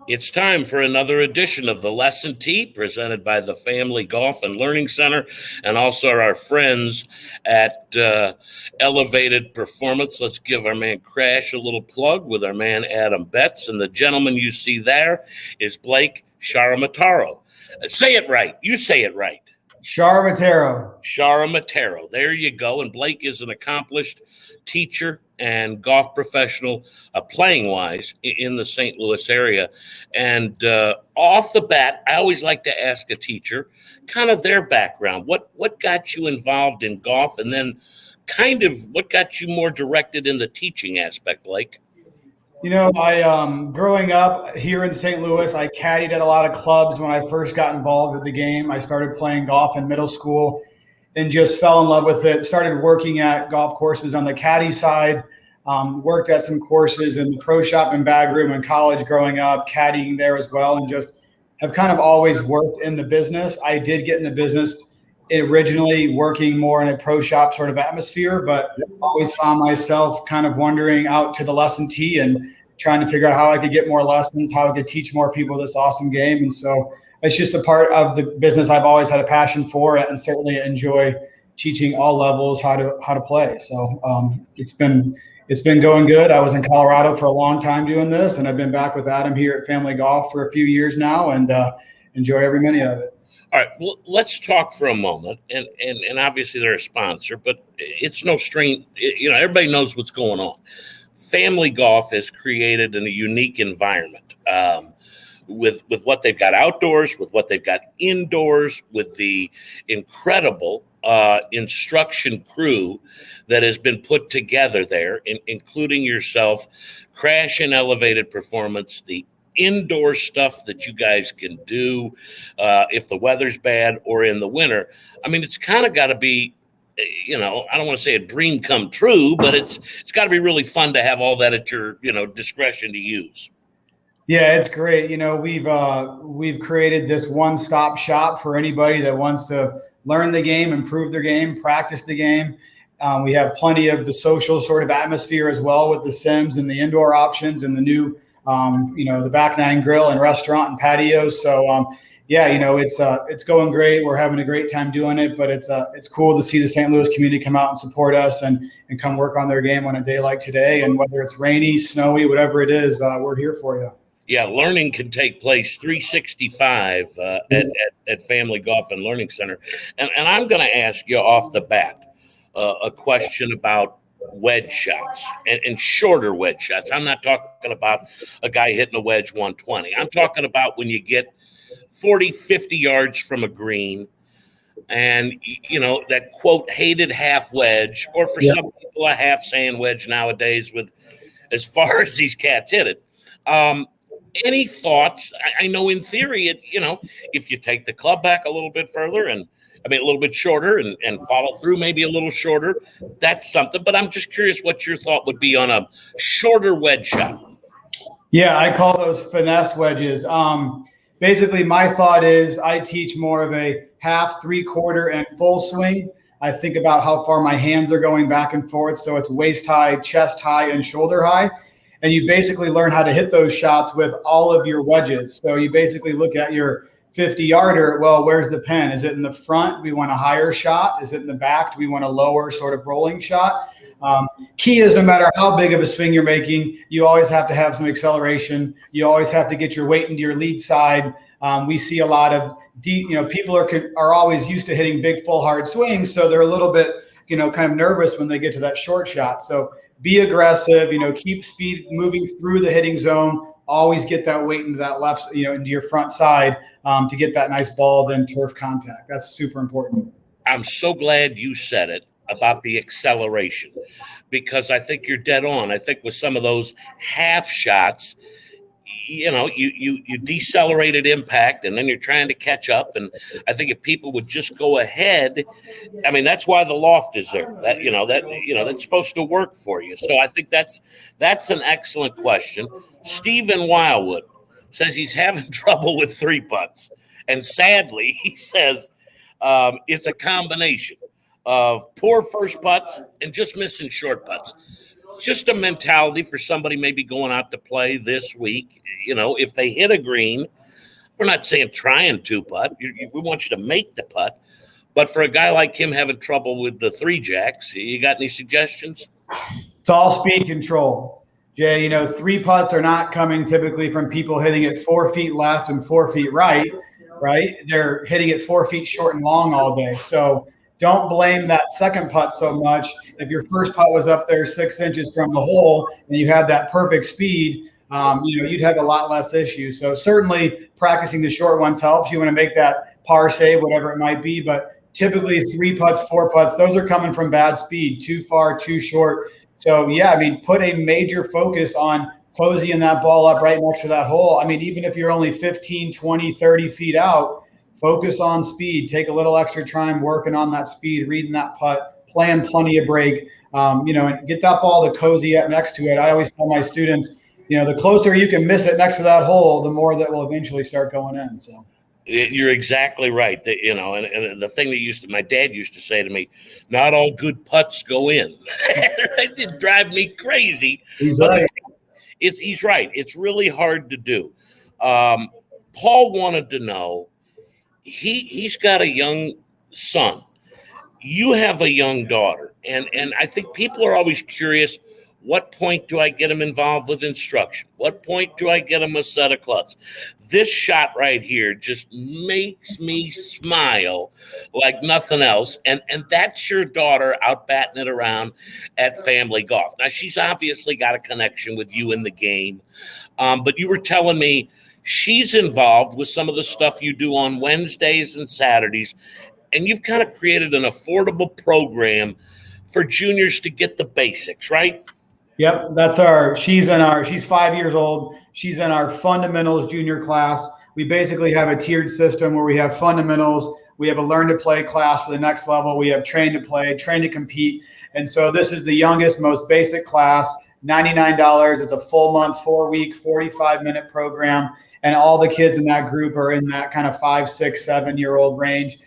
It's time for another edition of the Lesson T presented by the Family Golf and Learning Center and also our friends at Elevated Performance. Let's give our man Crash a little plug with our man Adam Betts. And the gentleman you see there is Blake Sharamitaro. Say it right. You say it right. Sharamitaro. There you go. And Blake is an accomplished teacher and golf professional, playing wise, in the St. Louis area. And off the bat, I always like to ask a teacher kind of their background. What got you involved in golf, and then kind of what got you more directed in the teaching aspect, Blake? You know, I growing up here in St. Louis, I caddied at a lot of clubs when I first got involved with the game. I started playing golf in middle school and just fell in love with it. Started working at golf courses on the caddy side, worked at some courses in the pro shop and bag room in college growing up, caddying there as well, and just have kind of always worked in the business. I did get in the business originally working more in a pro shop sort of atmosphere, but always found myself kind of wandering out to the lesson tee and trying to figure out how I could get more lessons, how I could teach more people this awesome game. And so it's just a part of the business I've always had a passion for, and certainly enjoy teaching all levels how to play. So it's been going good. I was in Colorado for a long time doing this, and I've been back with Adam here at Family Golf for a few years now, and enjoy every minute of it. All right, well, let's talk for a moment, and obviously they're a sponsor, but it's no strain. You know, everybody knows what's going on. Family Golf has created a unique environment with what they've got outdoors, with what they've got indoors, with the incredible instruction crew that has been put together there, including yourself, Crash and Elevated Performance, the indoor stuff that you guys can do if the weather's bad or in the winter. I mean, it's kind of got to be, you know, I don't want to say a dream come true, but it's got to be really fun to have all that at your, you know, discretion to use. Yeah, it's great. You know, we've created this one-stop shop for anybody that wants to learn the game, improve their game, practice the game. We have plenty of the social sort of atmosphere as well with the sims and the indoor options and the new you know, the back nine grill and restaurant and patios. So, yeah, you know, it's going great. We're having a great time doing it, but it's cool to see the St. Louis community come out and support us and come work on their game on a day like today. And whether it's rainy, snowy, whatever it is, we're here for you. Yeah, learning can take place 365 at Family Golf and Learning Center. And I'm going to ask you off the bat a question about wedge shots and shorter wedge shots. I'm not talking about a guy hitting a wedge 120. I'm talking about when you get 40, 50 yards from a green and, you know, that quote hated half wedge, or for some people a half sand wedge nowadays, with as far as these cats hit it. Any thoughts? I know in theory, you know, if you take the club back a little bit further and a little bit shorter and follow through maybe a little shorter, that's something. But I'm just curious what your thought would be on a shorter wedge shot. Yeah, I call those finesse wedges. Basically, my thought is I teach more of a half, three-quarter, and full swing. I think about how far my hands are going back and forth. So it's waist high, chest high, and shoulder high. And you basically learn how to hit those shots with all of your wedges. So you basically look at your 50-yarder, well, where's the pin? Is it in the front? We want a higher shot. Is it in the back? Do we want a lower sort of rolling shot? Key is no matter how big of a swing you're making, you always have to have some acceleration. You always have to get your weight into your lead side. We see a lot of deep, you know, people are always used to hitting big, full, hard swings. So they're a little bit, you know, kind of nervous when they get to that short shot. So be aggressive, you know, keep speed moving through the hitting zone. Always get that weight into that left, you know, into your front side to get that nice ball, then turf contact. That's super important. I'm so glad you said it about the acceleration, because I think you're dead on. I think with some of those half shots, you know, you decelerated impact and then you're trying to catch up. And I think if people would just go ahead, I mean, that's why the loft is there. That's supposed to work for you. So I think that's an excellent question. Stephen Wildwood says he's having trouble with three putts. And sadly, he says it's a combination of poor first putts and just missing short putts. just a mentality for somebody maybe going out to play this week. If they hit a green, we're not saying try and two putt. We want you to make the putt. But for a guy like him having trouble with the three jacks, you got any suggestions? It's all speed control. Jay, three putts are not coming typically from people hitting it 4 feet left and 4 feet right? They're hitting it 4 feet short and long all day. So don't blame that second putt so much. If your first putt was up there 6 inches from the hole and you had that perfect speed, you'd have a lot less issues. So certainly practicing the short ones helps. You want to make that par save, whatever it might be. But typically 3 putts, 4 putts, those are coming from bad speed, too far, too short. So, put a major focus on cozying that ball up right next to that hole. Even if you're only 15, 20, 30 feet out, focus on speed. Take a little extra time working on that speed, reading that putt, playing plenty of break, and get that ball to cozy up next to it. I always tell my students, the closer you can miss it next to that hole, the more that will eventually start going in. So. You're exactly right. And the thing that my dad used to say to me, not all good putts go in. It drive me crazy. He's right. He's right. It's really hard to do. Paul wanted to know, he's got a young son. You have a young daughter. And I think people are always curious, what point do I get him involved with instruction? What point do I get him a set of clubs? This shot right here just makes me smile like nothing else. And that's your daughter out batting it around at Family Golf. Now, she's obviously got a connection with you in the game. But you were telling me she's involved with some of the stuff you do on Wednesdays and Saturdays. And you've kind of created an affordable program for juniors to get the basics, right? Yep, she's 5 years old. She's in our fundamentals junior class. We basically have a tiered system where we have fundamentals. We have a learn to play class for the next level. We have train to play, train to compete. And so this is the youngest, most basic class, $99. It's a full month, 4-week, 45-minute program. And all the kids in that group are in that kind of 5, 6, 7-year-old range.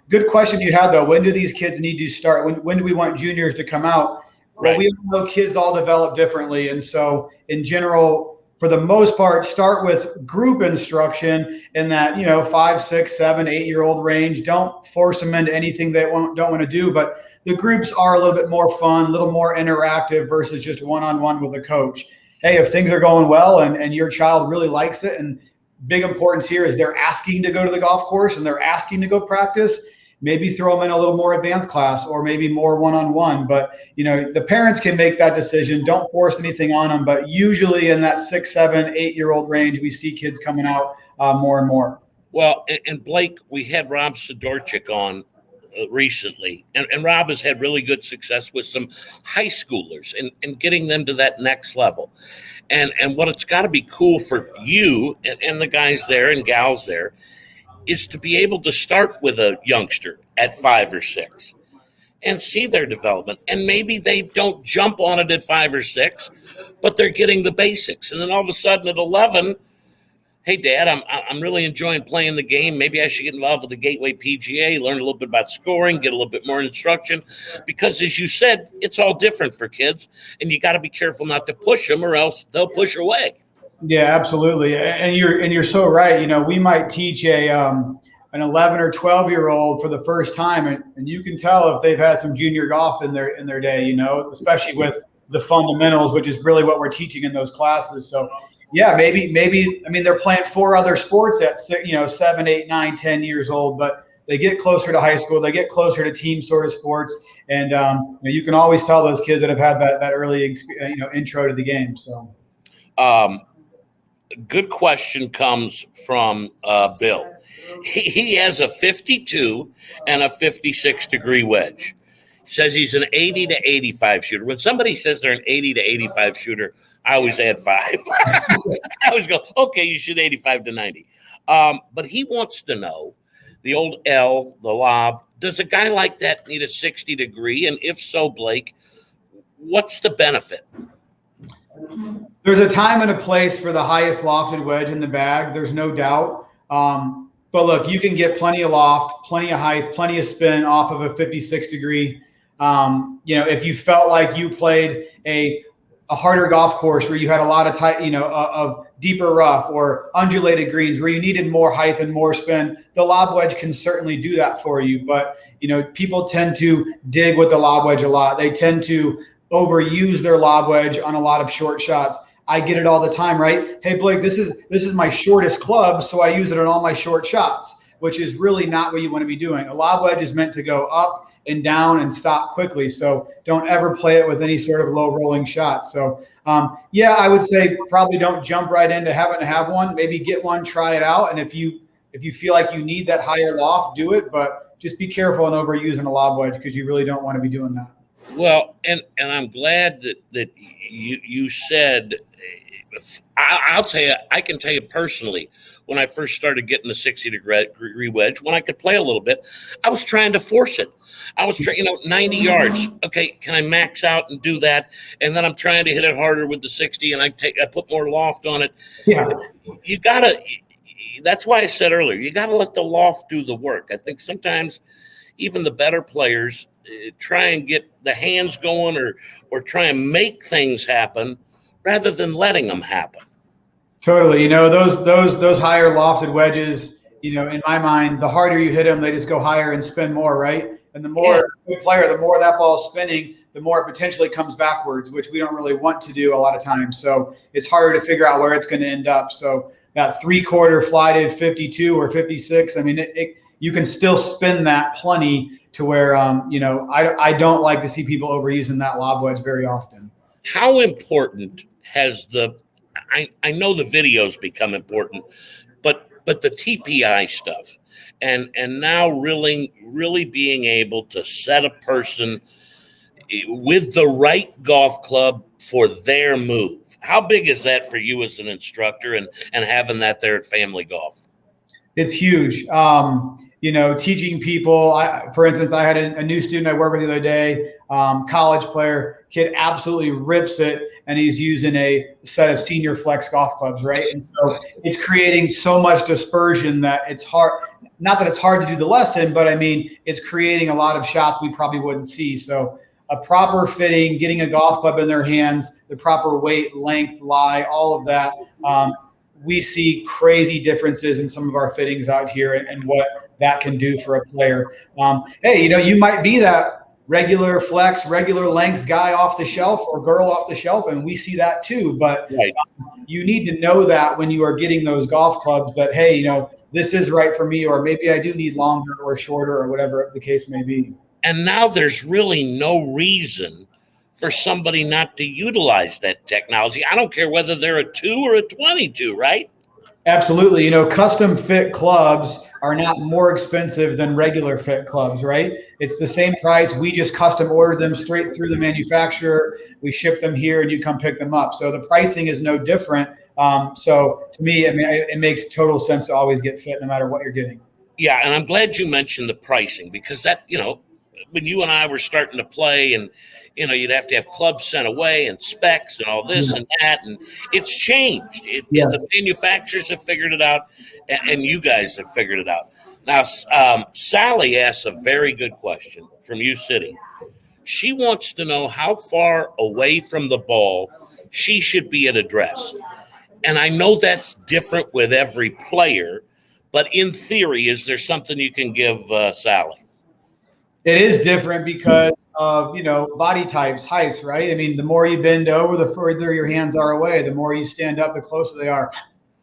Good question you had, though. When do these kids need to start? When do we want juniors to come out? Well, we know kids all develop differently. And so in general, for the most part, start with group instruction in that, 5, 6, 7, 8-year-old range. Don't force them into anything they don't want to do. But the groups are a little bit more fun, a little more interactive versus just one-on-one with a coach. Hey, if things are going well and your child really likes it, and big importance here is they're asking to go to the golf course and they're asking to go practice, maybe throw them in a little more advanced class or maybe more one-on-one. But, the parents can make that decision. Don't force anything on them. But usually in that 6, 7, 8-year-old range, we see kids coming out more and more. Well, and Blake, we had Rob Sidorczyk on recently, and Rob has had really good success with some high schoolers and getting them to that next level. And what it's got to be cool for you and the guys there and gals there is to be able to start with a youngster at 5 or 6 and see their development. And maybe they don't jump on it at 5 or 6, but they're getting the basics. And then all of a sudden at 11, hey, Dad, I'm really enjoying playing the game. Maybe I should get involved with the Gateway PGA, learn a little bit about scoring, get a little bit more instruction. Because as you said, it's all different for kids, and you got to be careful not to push them or else they'll push away. Yeah, absolutely. And you're so right. We might teach an 11 or 12-year-old for the first time, and you can tell if they've had some junior golf in their day, especially with the fundamentals, which is really what we're teaching in those classes. So yeah, maybe they're playing 4 other sports at 6, 7, 8, 9, 10 years old, but they get closer to high school, they get closer to team sort of sports, and you can always tell those kids that have had that early intro to the game. So good question comes from Bill. He has a 52 and a 56-degree wedge. Says he's an 80 to 85 shooter. When somebody says they're an 80 to 85 shooter, I always add 5. I always go, okay, you shoot 85 to 90. But he wants to know, the old L, the lob, does a guy like that need a 60 degree? And if so, Blake, what's the benefit? There's a time and a place for the highest lofted wedge in the bag. There's no doubt. But look, you can get plenty of loft, plenty of height, plenty of spin off of a 56 degree. If you felt like you played a harder golf course where you had a lot of tight, of deeper rough or undulated greens where you needed more height and more spin, the lob wedge can certainly do that for you. But, people tend to dig with the lob wedge a lot. They tend to overuse their lob wedge on a lot of short shots. I get it all the time, right? Hey, Blake, this is my shortest club, so I use it on all my short shots, which is really not what you want to be doing. A lob wedge is meant to go up and down and stop quickly. So don't ever play it with any sort of low rolling shot. So I would say probably don't jump right into having to have one. Maybe get one, try it out. And if you feel like you need that higher loft, do it. But just be careful in overusing a lob wedge because you really don't want to be doing that. Well, and I'm glad that you said, I'll tell you, I can tell you personally, when I first started getting the 60-degree wedge, when I could play a little bit, I was trying to force it. I was trying, 90 yards. Okay, can I max out and do that? And then I'm trying to hit it harder with the 60, and I put more loft on it. Yeah, you gotta. That's why I said earlier, you gotta let the loft do the work. I think sometimes even the better players try and get the hands going or try and make things happen rather than letting them happen. Totally. Those higher lofted wedges, in my mind, the harder you hit them, they just go higher and spin more, right? And the more the player, the more that ball is spinning, the more it potentially comes backwards, which we don't really want to do a lot of times. So it's harder to figure out where it's going to end up. So that 3/4 flighted 52 or 56, I mean, you can still spin that plenty to where, I don't like to see people overusing that lob wedge very often. How important has I know the videos become important, but the TPI stuff and now really being able to set a person with the right golf club for their move. How big is that for you as an instructor and having that there at Family Golf? It's huge. Teaching people, for instance, I had a new student I worked with the other day, college player, kid absolutely rips it, and he's using a set of senior flex golf clubs, right? And so it's creating so much dispersion that it's hard, not that it's hard to do the lesson, but I mean, it's creating a lot of shots we probably wouldn't see. So a proper fitting, getting a golf club in their hands, the proper weight, length, lie, all of that. We see crazy differences in some of our fittings out here and what that can do for a player. You might be that regular flex, regular length guy off the shelf or girl off the shelf, and we see that too. But right. You need to know that when you are getting those golf clubs that, hey, this is right for me, or maybe I do need longer or shorter or whatever the case may be. And now there's really no reason for somebody not to utilize that technology. I don't care whether they're a 2 or a 22, right? Absolutely. Custom fit clubs are not more expensive than regular fit clubs, right? It's the same price. We just custom order them straight through the manufacturer. We ship them here and you come pick them up. So the pricing is no different. So to me, it makes total sense to always get fit no matter what you're getting. Yeah. And I'm glad you mentioned the pricing because that, when you and I were starting to play and, you'd have to have clubs sent away and specs and all this and that. And it's changed. The manufacturers have figured it out and you guys have figured it out. Now, Sally asks a very good question from U City. She wants to know how far away from the ball she should be at address. And I know that's different with every player, but in theory, is there something you can give Sally? It is different because of, body types, heights, right? I mean, the more you bend over, the further your hands are away. The more you stand up, the closer they are.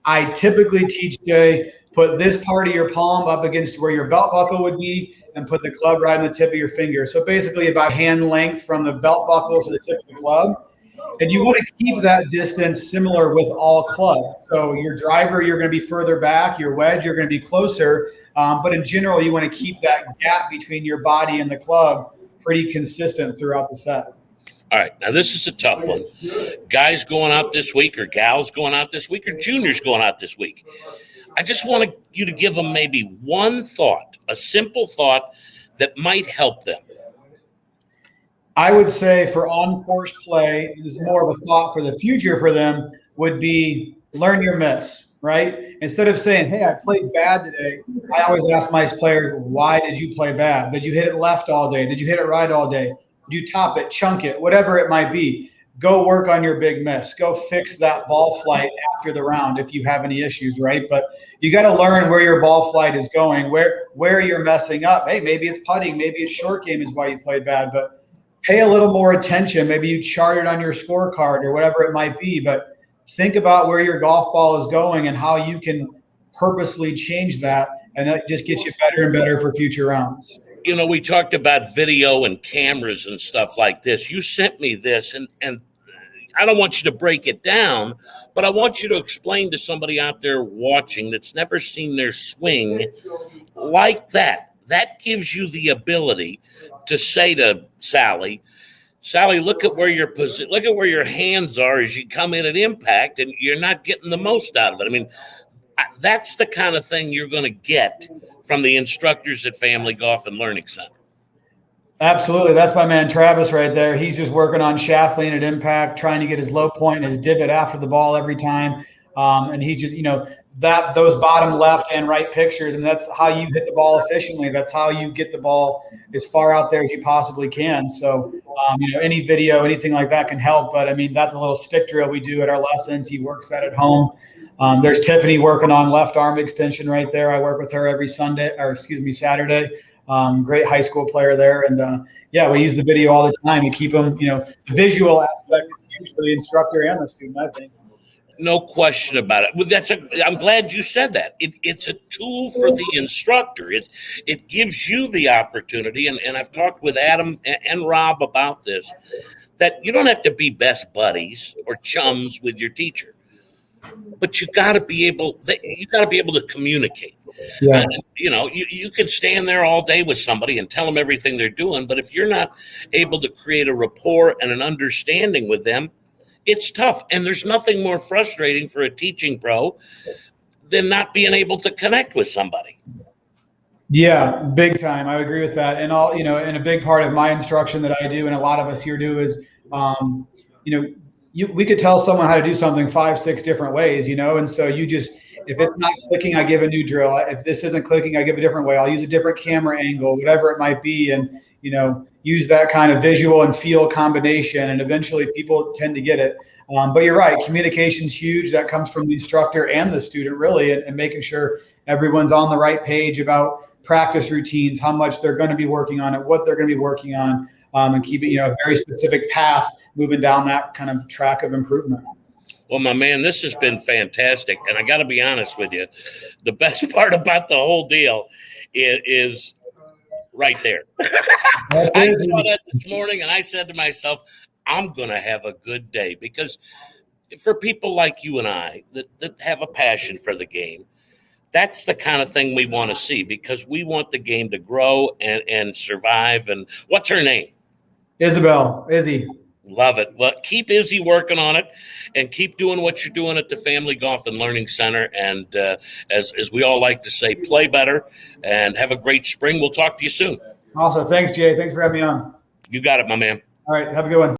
I typically teach Jay, put this part of your palm up against where your belt buckle would be and put the club right on the tip of your finger. So basically about hand length from the belt buckle to the tip of the club. And you want to keep that distance similar with all clubs. So your driver, you're going to be further back. Your wedge, you're going to be closer. But in general, you want to keep that gap between your body and the club pretty consistent throughout the set. All right. Now, this is a tough one. Guys going out this week or gals going out this week or juniors going out this week. I just want you to give them maybe one thought, a simple thought that might help them. I would say for on-course play, is more of a thought for the future for them would be learn your miss. right? Instead of saying, hey, I played bad today, I always ask my players, why did you play bad? Did you hit it left all day? Did you hit it right all day? Did you top it, chunk it, whatever it might be? Go work on your big miss. Go fix that ball flight after the round if you have any issues, right? But you got to learn where your ball flight is going, where you're messing up. Hey, maybe it's putting, maybe it's short game is why you played bad, but pay a little more attention. Maybe you chart it on your scorecard or whatever it might be, but think about where your golf ball is going and how you can purposely change that, and that just gets you better and better for future rounds. You know, we talked about video and cameras and stuff like this. You sent me this, and I don't want you to break it down, but I want you to explain to somebody out there watching that's never seen their swing like that. That gives you the ability to say to Sally, look at where your hands are as you come in at impact, and you're not getting the most out of it. I mean, that's the kind of thing you're going to get from the instructors at Family Golf and Learning Center. Absolutely. That's my man, Travis, right there. He's just working on shaft lean at impact, trying to get his low point and his divot after the ball every time. And he just, those bottom left and right pictures, and that's how you hit the ball efficiently. That's how you get the ball as far out there as you possibly can. So, any video, anything like that can help. But I mean, that's a little stick drill we do at our lessons. He works that at home. There's Tiffany working on left arm extension right there. I work with her every Saturday. Great high school player there. And we use the video all the time to keep them, the visual aspect is huge for the instructor and the student, I think. No question about it. Well, I'm glad you said that. It's a tool for the instructor. It gives you the opportunity, and I've talked with Adam and Rob about this, that you don't have to be best buddies or chums with your teacher, but you got to be able to communicate. Yes. You can stand there all day with somebody and tell them everything they're doing, but if you're not able to create a rapport and an understanding with them, it's tough. And there's nothing more frustrating for a teaching pro than not being able to connect with somebody. Yeah, big time. I agree with that. And and a big part of my instruction that I do, and a lot of us here do, is, we could tell someone how to do something 5-6 different ways, and so if it's not clicking, I give a new drill. If this isn't clicking, I give a different way. I'll use a different camera angle, whatever it might be. And, use that kind of visual and feel combination. And eventually people tend to get it. But you're right. Communication's huge. That comes from the instructor and the student, really, and making sure everyone's on the right page about practice routines, how much they're going to be working on it, what they're going to be working on, and keeping, a very specific path moving down that kind of track of improvement. Well, my man, this has been fantastic. And I got to be honest with you, the best part about the whole deal is right there. I saw that this morning and I said to myself, I'm going to have a good day, because for people like you and I that have a passion for the game, that's the kind of thing we want to see, because we want the game to grow and survive. And what's her name? Izzy. Love it. Well, keep Izzy working on it, and keep doing what you're doing at the Family Golf and Learning Center. And as we all like to say, play better and have a great spring. We'll talk to you soon. Awesome. Thanks, Jay. Thanks for having me on. You got it, my man. All right. Have a good one.